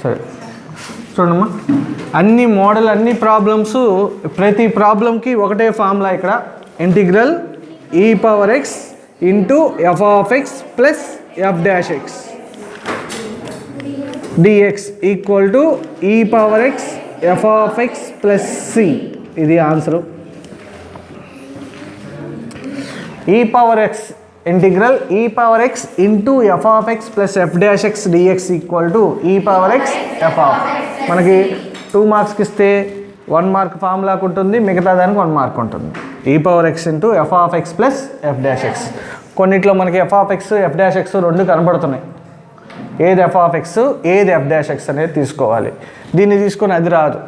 సరే చూడమ్మా, అన్ని మోడల్ అన్ని ప్రాబ్లమ్స్ ప్రతి ప్రాబ్లంకి ఒకటే ఫార్ములా ఇక్కడ, integral e⁻x into f(x) plus f'(x) dx equal to e⁻x f(x) plus c. ఇది answer. e⁻x integral e⁻x into f(x) plus f'(x) dx equal to e⁻x f. మనకి 2 మార్క్స్కి ఇస్తే 1 మార్క్ ఫార్ములాకు ఉంటుంది, మిగతా దానికి 1 మార్క్ ఉంటుంది. e⁻x into f(x) plus f'(x). కొన్నిట్లో మనకి f(x) f'(x) రెండు కనబడుతున్నాయి. ఏది f(x) ఏది f'(x) అనేది తీసుకోవాలి. దీన్ని తీసుకొని అది రాదు.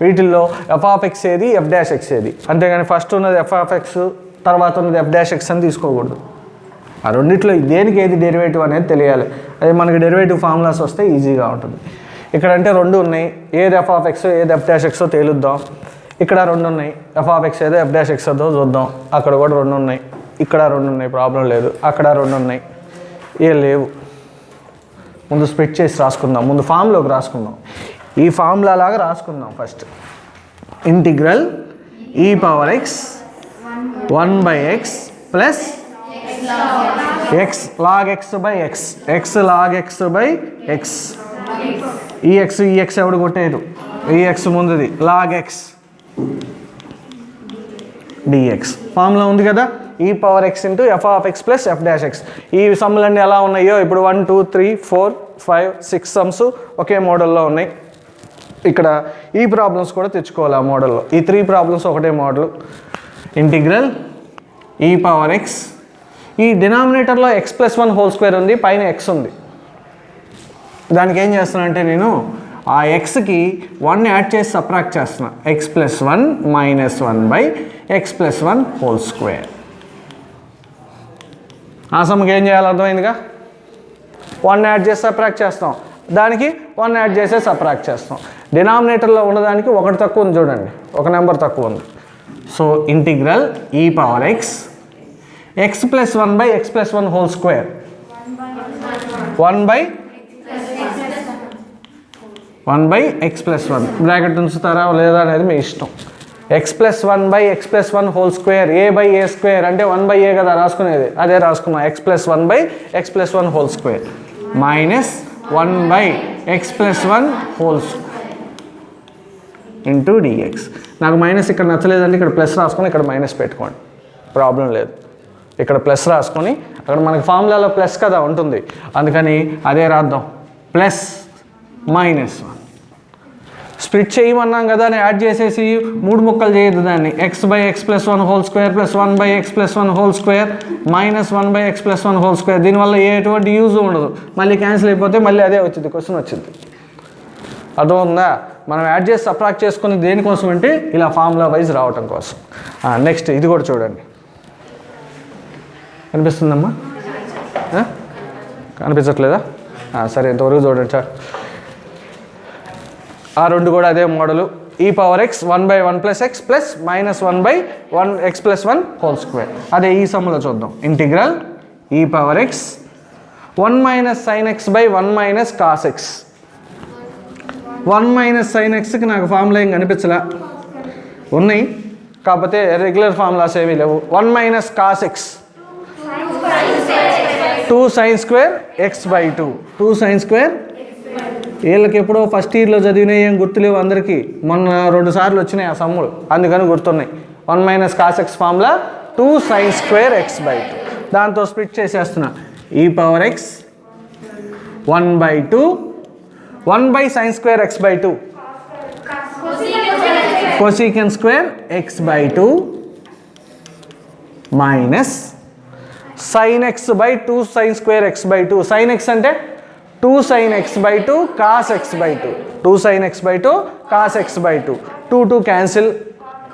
వీటిల్లో f(x) ఏది f'(x) ఏది, అంతేగాని ఫస్ట్ ఉన్నది f(x) తర్వాత ఉన్నది f'(x) అని తీసుకోకూడదు. ఆ రెండిట్లో దేనికి ఏది డెరివేటివ్ అనేది తెలియాలి. అది మనకి డెరివేటివ్ ఫార్ములాస్ వస్తే ఈజీగా ఉంటుంది. ఇక్కడ అంటే రెండు ఉన్నాయి, ఏది f(x) ఏది f'(x) తేలుద్దాం. ఇక్కడ రెండు ఉన్నాయి, f(x) ఏదో f'(x) ఏదో చూద్దాం. అక్కడ కూడా రెండు ఉన్నాయి, ఇక్కడ రెండు ఉన్నాయి, ప్రాబ్లం లేదు. అక్కడ రెండు ఉన్నాయి, ఏ లేవు. ముందు స్ప్లిట్ చేసి రాసుకుందాం, ముందు ఫామ్లోకి రాసుకుందాం. ఈ ఫార్ములా లాగా రాసుకుందాం. First integral e⁻x 1/x plus x log x by x, x log x by x. ఈ x ఎవడు కొట్టేరు, ఈ x ముందుది log x dx. Formula ఉంది కదా, e⁻x into f(x) plus f'(x). ఈ సమ్ములన్నీ ఎలా ఉన్నాయో ఇప్పుడు 1 2 3 4 5 6 సమ్స్ ఒకే మోడల్లో ఉన్నాయి. ఇక్కడ ఈ ప్రాబ్లమ్స్ కూడా తెచ్చుకోవాలి ఆ మోడల్లో. ఈ 3 ప్రాబ్లమ్స్ ఒకటే మోడల్. ఇంటిగ్రల్ e⁻x, ఈ డినామినేటర్లో x+1² ఉంది, పైన x ఉంది. దానికి ఏం చేస్తున్నానంటే నేను ఆ xకి 1 యాడ్ చేసి సబ్ట్రాక్ట్ చేస్తున్నా. x+1 minus 1/x+1². ఆ సమ్కి ఏం చేయాలి అర్థమైందిగా, 1 యాడ్ చేసి సబ్ట్రాక్ట్ చేస్తాం, దానికి 1 యాడ్ చేసి సబ్ట్రాక్ట్ చేస్తాం. డినామినేటర్లో ఉన్నదానికి ఒకటి తక్కువ ఉంది చూడండి, ఒక నెంబర్ తక్కువ ఉంది. So integral e⁻x x+1/x+1² 1/x+1 bracket ఉంచుతారా లేదా అనేది మీ ఇష్టం. x+1/x+1² a/a² అంటే 1/a కదా రాసుకునేది, అదే రాసుకున్నాం. x+1/x+1² minus 1/x+1² into dx. నాకు మైనస్ ఇక్కడ నచ్చలేదంటే ఇక్కడ ప్లస్ రాసుకొని ఇక్కడ మైనస్ పెట్టుకోండి, ప్రాబ్లం లేదు. ఇక్కడ ప్లస్ రాసుకొని అక్కడ మనకి ఫార్ములాలో ప్లస్ కదా ఉంటుంది, అందుకని అదే రాద్దాం. ప్లస్ మైనస్ 1 స్ప్లిట్ చేయమన్నాం కదా అని యాడ్ చేసేసి 3 ముక్కలు చేయొద్దు దాన్ని. x/x+1² plus 1/x+1² minus 1/x+1². దీనివల్ల ఎటువంటి యూజ్ ఉండదు, మళ్ళీ క్యాన్సిల్ అయిపోతే మళ్ళీ అదే వచ్చింది, క్వశ్చన్ వచ్చింది. అర్థమవుతుందా? మనం యాడ్ చేసి సబ్ట్రాక్ట్ చేసుకుని దేనికోసం అంటే ఇలా ఫార్ములా వైజ్ రావటం కోసం. నెక్స్ట్ ఇది కూడా చూడండి, కనిపిస్తుందమ్మా? కనిపించట్లేదా? సరే ఇంతవరకు చూడండి సార్. ఆ రెండు కూడా అదే model. e⁻x 1/1 plus x plus minus 1/x+1². అదే ఈ సమ్ములో చూద్దాం. Integral e⁻x 1 minus sin x by 1 minus cos x. 1 minus sin xకి నాకు ఫార్ములా ఏం కనిపించలే, ఉన్నాయి కాకపోతే రెగ్యులర్ ఫార్ములాస్ ఏమీ లేవు. 1 minus cos x 2 sin² x/2 2 sin². వీళ్ళకి ఎప్పుడో ఫస్ట్ ఇయర్లో చదివినాయి ఏం గుర్తులేవు అందరికీ, మొన్న 2 సార్లు వచ్చినాయి ఆ సమ్ములు, అందుకని గుర్తున్నాయి. 1 minus cos x formula 2 sin² x/2. దాంతో స్ప్లిట్ చేసేస్తున్నా. e⁻x 1/2 1/sin² x/2 cosec² x/2 minus sin x/2 sin² x/2. sin x అంటే 2 sin x/2 cos x/2 2 sin x/2 cos x/2 2 cancel,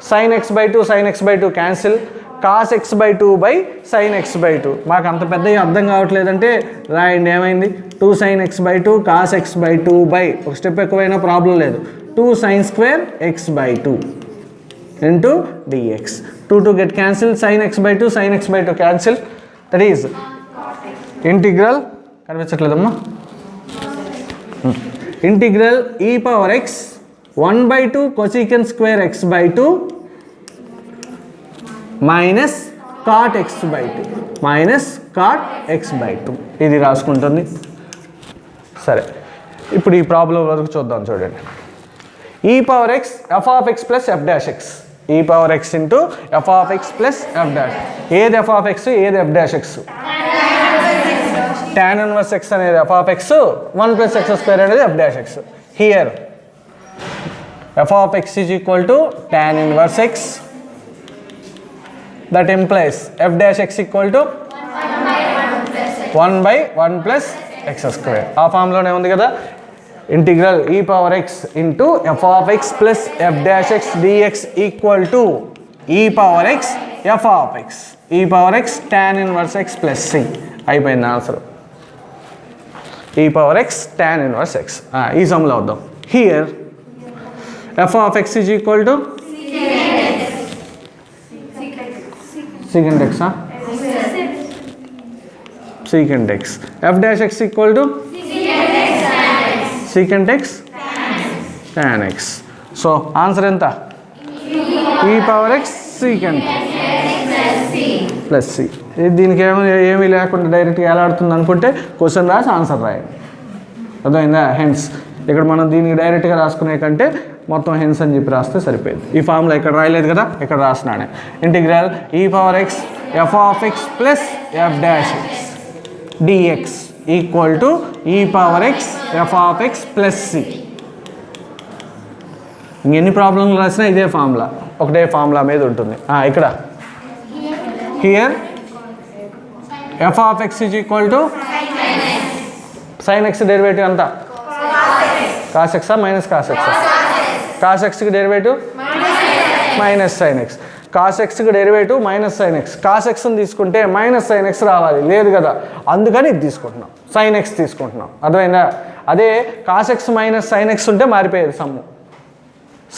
sin x/2 sin x/2 cancel, cos x/2 by sin x/2. మాకు అంత పెద్దగా అర్థం కావట్లేదంటే రాయండి ఏమైంది. 2 sin x/2 cos x/2 by ఒక step ఎక్కువైనా problem లేదు 2 sin² x/2 into dx. 2 get cancel, sin x/2 sin x/2 cancel. That is integral. కనిపించట్లేదమ్మా? Integral e power x 1/2 cosecant square x by 2 minus cot x by 2 minus cot x by 2 ఇది రాసుకుంటుంది. సరే, ఇప్పుడు ఈ problem వరకు చూద్దాం. చూడండి, e power x f of x plus f dash x, e power x into f of x plus f dash. ఏది f of x, ఏది f dash x? tan inverse x అనేది f of x, 1 plus x square అనేది f dash x. Here f of x is equal to tan inverse x. That implies f dash x equal to 1 by 1 plus x square. ఆ ఫార్ములానే ఉంది కదా. Integral e power x into f of x plus f dash x dx equal to e power x f of x, e power x tan inverse x plus c. అయిపోయింది answer. e power x tan inverse x. ఈ సమ్లో వద్దాం. Here f of x is equal to secant x, secant x. f dash x equal to secant x tan x. So answer enta e power x secant plus c. దీనికి ఏమీ లేకుండా డైరెక్ట్గా ఎలా ఆడుతుంది అనుకుంటే question రాసి ఆన్సర్ రాయండి. అర్థమైందా? హెన్స్ ఇక్కడ మనం దీనికి డైరెక్ట్గా రాసుకునే కంటే మొత్తం హెన్స్ అని చెప్పి రాస్తే సరిపోయింది. ఈ ఫార్ములా ఇక్కడ రాయలేదు కదా, ఇక్కడ రాసినానే. Integral e power x f of x plus f dash x dx equal to e power x f of x plus c. ఇంకెన్ని ప్రాబ్లంలు రాసినా ఇదే ఫార్ములా, ఒకటే ఫార్ములా మీద ఉంటుంది. ఇక్కడ here f of x is equal to sin x derivative అంతా cos x minus cos x. cos xకి derivative minus sin x. cos xకి derivative minus sin x. cos xని తీసుకుంటే మైనస్ sin x రావాలి, లేదు కదా, అందుకని ఇది తీసుకుంటున్నాం, sin x తీసుకుంటున్నాం. అర్థమైందా? అదే cos x minus sin x ఉంటే మారిపోయేది sum.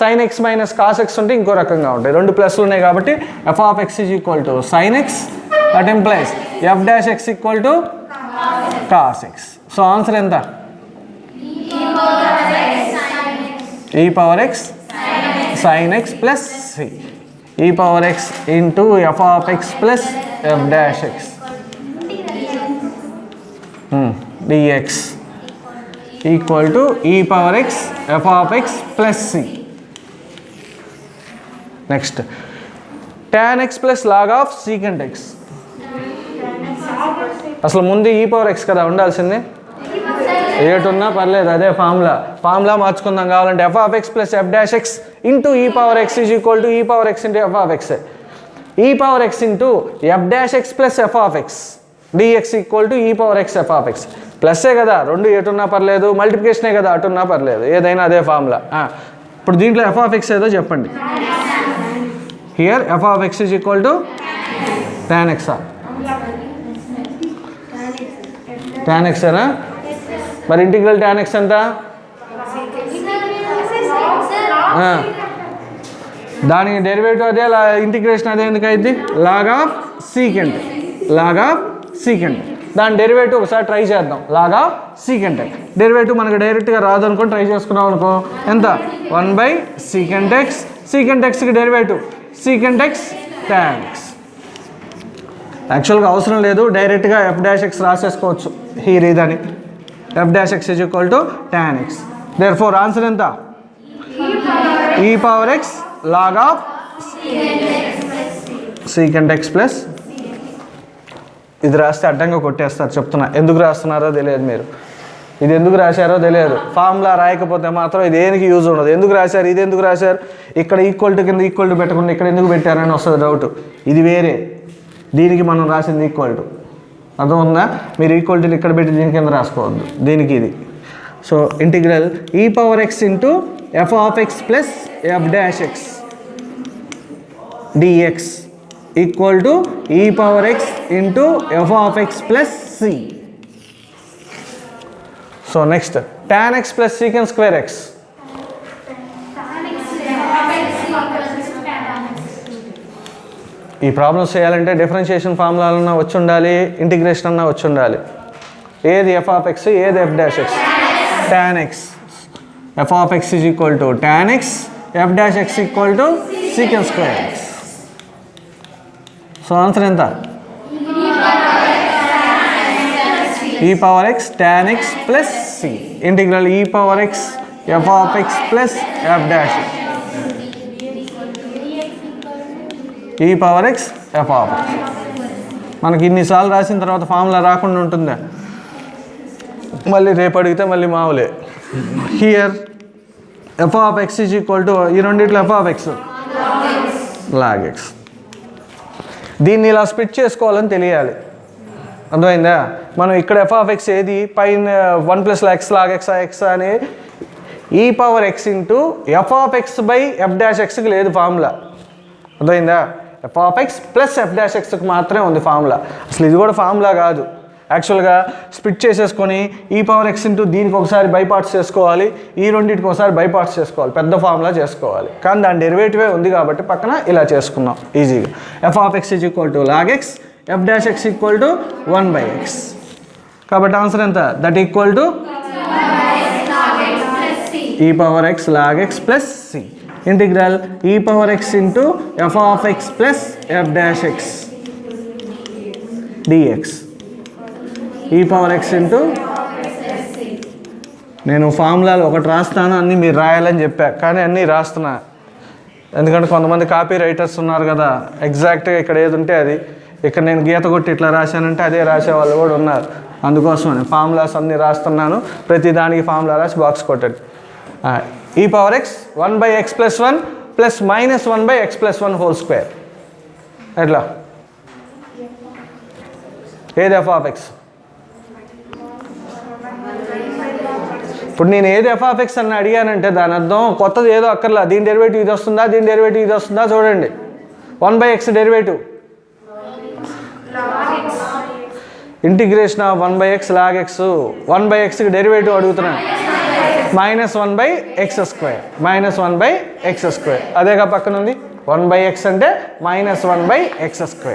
sin x minus cos x ఉంటే ఇంకో రకంగా ఉంటాయి. రెండు ప్లస్లు ఉన్నాయి కాబట్టి f of x is equal to sin x, that implies f dash x equal to cos x. So answer ఎంత? e power x sin x plus c, e power x into f of x plus f dash x dx equal to e power x f of x plus c. Next tan x plus log of secant x. అసలు ముందు e power x కదా ఉండాల్సింది, ఏటున్నా పర్లేదు, అదే formula మార్చుకుందాం. కావాలంటే f of x plus f dash x into e power x is equal to e power x into f of x. e power x into f dash x plus f of x dx equal to e power x f of x. ప్లస్సే కదా, రెండు ఎటున్నా పర్లేదు, మల్టిప్లికేషనే కదా అటున్నా పర్లేదు, ఏదైనా అదే formula. ఇప్పుడు దీంట్లో f of x ఏదో చెప్పండి. Here f of x is equal to tan x. tan x ఏనా? మరి ఇంటిగ్రల్ tan x ఎంత? దానికి డెరివేటివ్ అదే, ఇంటిగ్రేషన్ అదే, ఎందుకు అయింది? Log of secant, log of secant. దాని డెరివేటివ్ ఒకసారి ట్రై చేద్దాం. లాగ్ ఆఫ్ సీకెంట్ డెరివేటివ్ మనకు డైరెక్ట్గా రాదనుకోని ట్రై చేసుకున్నాం అనుకో, ఎంత? 1 బై సీకెంట్ ఎక్స్. సీకెంట్ ఎక్స్కి derivative secant x tan x. యాక్చువల్గా అవసరం లేదు, డైరెక్ట్గా f డాష్ x రాసేసుకోవచ్చు. హీర్ ఇదని f dash x is equal to tan x. Therefore answer ఎంత? e power x log of secant x plus. ఇది రాస్తే అడ్డంగా కొట్టేస్తారు, చెప్తున్నా. ఎందుకు రాస్తున్నారో తెలియదు, మీరు ఇది ఎందుకు రాశారో తెలియదు. ఫార్ములా రాయకపోతే మాత్రం ఇది దేనికి యూజ్ ఉండదు. ఎందుకు రాశారు, ఇది ఎందుకు రాశారు, ఇక్కడ ఈక్వల్ టు కింద ఈక్వల్ టు పెట్టకుండా ఇక్కడ ఎందుకు పెట్టారని వస్తుంది డౌట్. ఇది వేరే, దీనికి మనం రాసింది ఈక్వల్ టు. అర్థం ఉందా? మీరు ఈక్వల్ టు ఇక్కడ పెట్టి దీని కింద రాసుకోవద్దు, దీనికి ఇది. So integral e power x into f of x plus f dash x dx equal to e power x into f of x plus c. So next tan x plus secant square x. ఈ problems చేయాలంటే differentiation ఫార్ములాలన్నా వచ్చి ఉండాలి, integration అన్నా వచ్చి ఉండాలి. ఏది f of x, ఏది f dash x? tan x. F of x is equal to tan x, F dash x equal to సీకెన్ square X. So answer ఎంత? e power x tan x plus c integral e power x f of x plus f dash e power x f of x. మనకి ఇన్నిసార్లు రాసిన తర్వాత formula రాకుండా ఉంటుందా? మళ్ళీ రేపు అడిగితే మళ్ళీ మామూలే. Here f of x is equal to ఈ రెండిట్లో f of x log x. దీన్ని ఇలా స్ప్లిట్ చేసుకోవాలని తెలియాలి. అర్థమైందా? మనం ఇక్కడ ఎఫ్ ఆఫ్ ఎక్స్ ఏది పైన 1 plus x log x x అని e power x into f of x by f dash ఎక్స్కి లేదు ఫార్ములా. అర్థమైందా? F of x plus f dash ఎక్స్కి మాత్రమే ఉంది ఫార్ములా. అసలు ఇది కూడా ఫార్ములా కాదు. యాక్చువల్గా స్ప్లిట్ చేసేసుకొని ఈ పవర్ ఎక్స్ ఇంటూ దీనికి ఒకసారి బైపార్ట్స్ చేసుకోవాలి, ఈ రెండింటికి ఒకసారి బైపార్ట్స్ చేసుకోవాలి, పెద్ద ఫార్ములా చేసుకోవాలి. కానీ దాని డెరివేటివే ఉంది కాబట్టి పక్కన ఇలా చేసుకున్నాం ఈజీగా. F of x is equal to log x, f dash x equal to 1/x. కాబట్టి ఆన్సర్ ఎంత? That equal to e power x log x plus c integral e power x into f of x plus f dash x dx. E power x into నేను ఫార్ములాలు ఒకటి రాస్తాను, అన్నీ మీరు రాయాలని చెప్పా, కానీ అన్నీ రాస్తున్నా. ఎందుకంటే కొంతమంది కాపీ రైటర్స్ ఉన్నారు కదా, ఎగ్జాక్ట్గా ఇక్కడ ఏది ఉంటే అది, ఇక్కడ నేను గీత కొట్టి ఇట్లా రాశానంటే అదే రాసేవాళ్ళు కూడా ఉన్నారు. అందుకోసమని ఫార్ములాస్ అన్నీ రాస్తున్నాను. ప్రతి దానికి ఫార్ములా రాసి బాక్స్ కొట్టండి. ఈ power X 1/x + 1 plus minus 1/x + 1 whole square. ఎట్లా? ఏది ఎఫ్ ఆఫ్ ఎక్స్? ఇప్పుడు నేను ఏది ఎఫ్ ఆఫ్ ఎక్స్ అని అడిగానంటే దాని అర్థం కొత్తది ఏదో అక్కర్లా, దీని డెరివేటివ్ ఇది వస్తుందా, దీని డెరివేటివ్ ఇది వస్తుందా చూడండి. 1/x derivative integration of 1/x log x, 1/xకి డెరివేటివ్ అడుగుతున్నాను, -1/x², -1/x². అదేగా పక్కన ఉంది 1/x అంటే -1/x².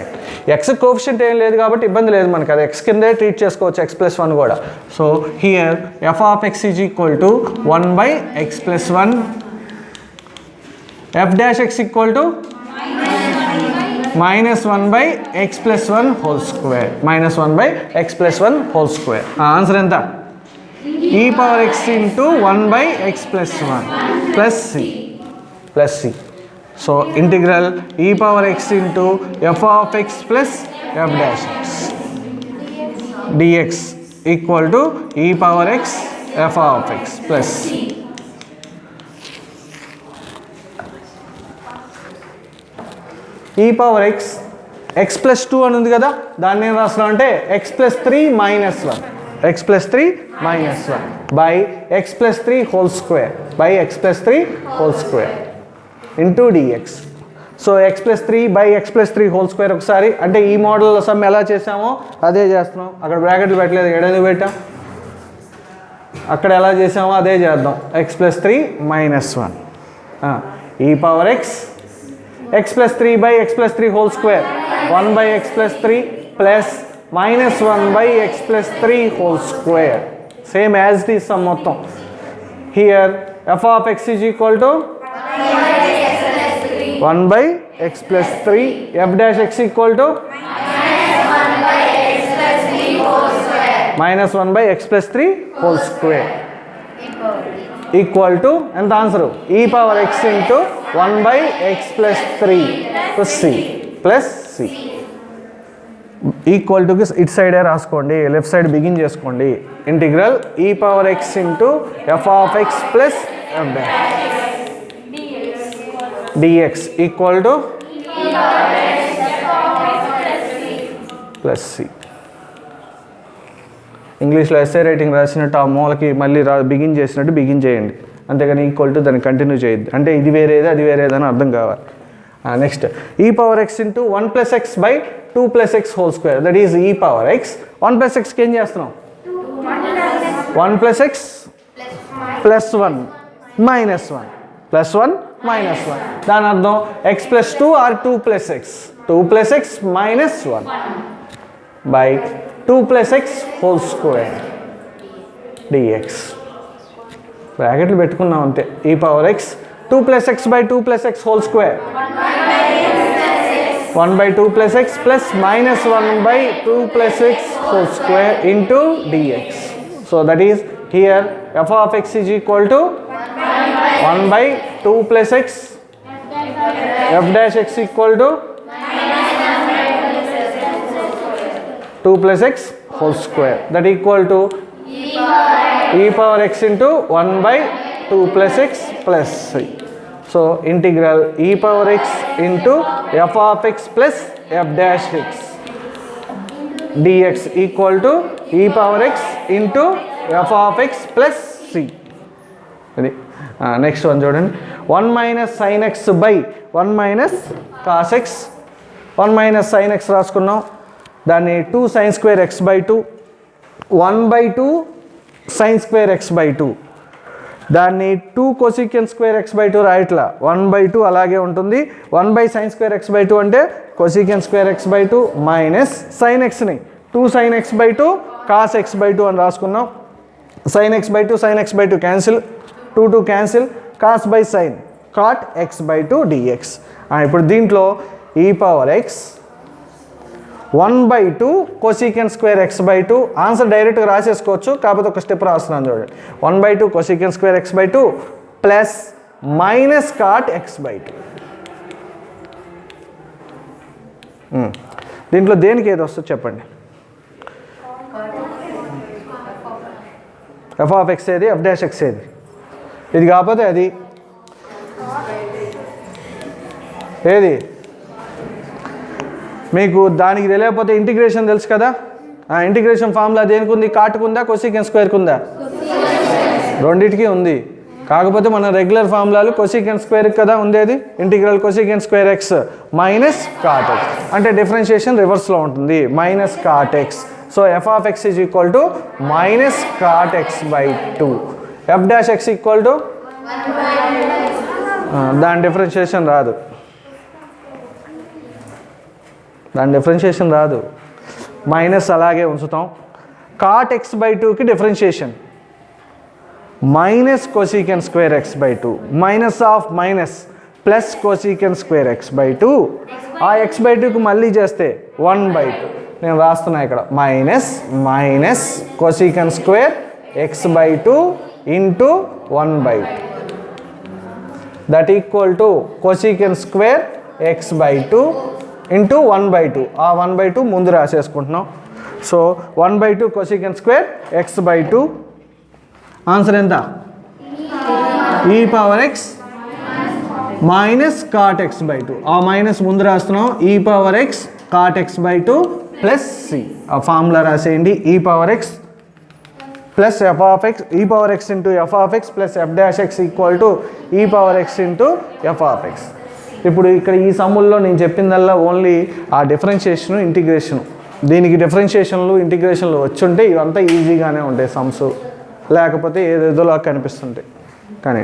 ఎక్స్ కోఎఫిషియంట్ ఏం లేదు కాబట్టి ఇబ్బంది లేదు మనకి, అది ఎక్స్ కిందే ట్రీట్ చేసుకోవచ్చు, x + 1 కూడా. So here f of x is equal to 1/x + 1, f dash x equal to -1/x + 1 whole square, -1/x + 1 whole square. Answer ఎంత? E power x into 1/x + 1 plus c. So integral e power x into f of x plus f dash x dx equal to e power x f of x plus c. E power x x plus 2 అని ఉంది కదా, దాన్ని ఏం రాస్తున్నాం అంటే x + 3 - 1, x + 3 - 1 by x + 3 whole square by x + 3 whole square into dx. So x + 3 by x + 3 whole square ఒకసారి, అంటే ఈ మోడల్లో సమ్ ఎలా చేసామో అదే చేస్తున్నాం. అక్కడ బ్రాకెట్లు పెట్టలేదు, ఎడెందుకు పెట్టాం? అక్కడ ఎలా చేసామో అదే చేద్దాం. x + 3 - 1 e power x x + 3 by x + 3 whole square 1/x + 3 plus -1/x + 3 whole square, same as it is sum మొత్తం. Here f of x is equal to 1/x + 3, f dash x equal to -1/x + 3 whole square equal to ఎంత answer? E power x into 1/x + 3 plus c equal to ఇటు సైడే రాసుకోండి, left side begin చేసుకోండి. Integral e power x into f of x plus f dash dx equal to plus c. ఇంగ్లీష్లో essay writing రాసినట్టు ఆ మూలకి మళ్ళీ begin చేసినట్టు బిగిన్ చేయండి, అంతేగాని ఈక్వల్ టు దాన్ని కంటిన్యూ చేయొద్దు. అంటే ఇది వేరేది అది వేరేది అని అర్థం కావాలి. నెక్స్ట్ ఈ power x into 1 + x by 2 + x whole square, that is ఈ పవర్ ఎక్స్. 1 + xకి ఏం చేస్తున్నాం? 1 + x + 1 - 1 దాని అర్థం x + 2 ఆర్ 2 + x, 2 + x - 1 బై 2 + x హోల్ స్క్వేర్ డిఎక్స్. బ్రాకెట్లు పెట్టుకున్నాం అంతే. E power x 2 + x / 2 + x whole square 1/2 + x plus -1/2 + x whole square into dx. So that is here f of x is equal to 1/2 + x, f dash x equal to 2 + x whole square, that equal to e power x into 1/2 + x plus 3. So integral e power x into f of x plus f dash x dx equal to e power x into f of x plus c. Next one చూడండి, 1 - sin x by 1 - cos x. 1 - sin x రాసుకున్నాం, దాన్ని 2 sin² x/2, 1/2 sin² x/2, దాన్ని 2 cosec² x/2 రాయట్లా, 1/2 అలాగే ఉంటుంది. 1/sin² x/2 అంటే cosec² x/2 minus sin xని 2 sin x/2 cos x/2 అని రాసుకున్నాం. sin x/2 sin x/2 cancel, 2 cancel, cos by sin cot x/2 dx. ఇప్పుడు దీంట్లో e power x 1/2 cosec² x/2, answer డైరెక్ట్గా రాసేసుకోవచ్చు, కాకపోతే ఒక స్టెప్ రాస్తున్నాను చూడండి. 1/2 cosec² x/2 plus minus cot x/2. దీంట్లో దేనికి ఏది వస్తుందో చెప్పండి. f of x ఏది, f dash x ఏది? ఇది కాకపోతే అది ఏది? మీకు దానికి తెలియకపోతే ఇంటిగ్రేషన్ తెలుసు కదా, ఆ ఇంటిగ్రేషన్ ఫార్ములా దేనికి ఉంది? కాటుకు ఉందా, cosec² ఉందా? రెండింటికి ఉంది. కాకపోతే మన రెగ్యులర్ ఫార్ములాలు cosec² కదా ఉండేది. Integral cosec² x minus cot x అంటే డిఫరెన్షియేషన్ రివర్స్లో ఉంటుంది, minus cot x. So f of x is equal to minus cot x/2, f dash x equal to దాని డిఫరెన్షియేషన్ రాదు, మైనస్ అలాగే ఉంచుతాం. cot x/2కి differentiation minus cosec² x/2, minus of minus plus cosec² x/2. ఆ x/2కి మళ్ళీ చేస్తే 1/2, నేను రాస్తున్నా ఇక్కడ minus cosec² x/2 into 1/2, that equal to cosec² x/2 into 1/2. ఆ 1/2 ముందు రాసేసుకుంటున్నాం. సో 1/2 cosec² x/2 ఆన్సర్ ఎంత? e power x minus cot x/2. ఆ మైనస్ ముందు రాస్తున్నాం, e power x cot x/2 plus c. ఆ ఫార్ములా రాసేయండి, e power x plus f of x, e power x into f of x plus f dash x equal to e power x into f of x. ఇప్పుడు ఇక్కడ ఈ సమ్ముల్లో నేను చెప్పిందల్లా only ఆ differentiation, integration. దీనికి డిఫరెన్షియేషన్లు, ఇంటిగ్రేషన్లు వచ్చుంటే ఇవంతా ఈజీగానే ఉంటాయి సమ్స్, లేకపోతే ఏదేదోలా కనిపిస్తుంటాయి. కానీ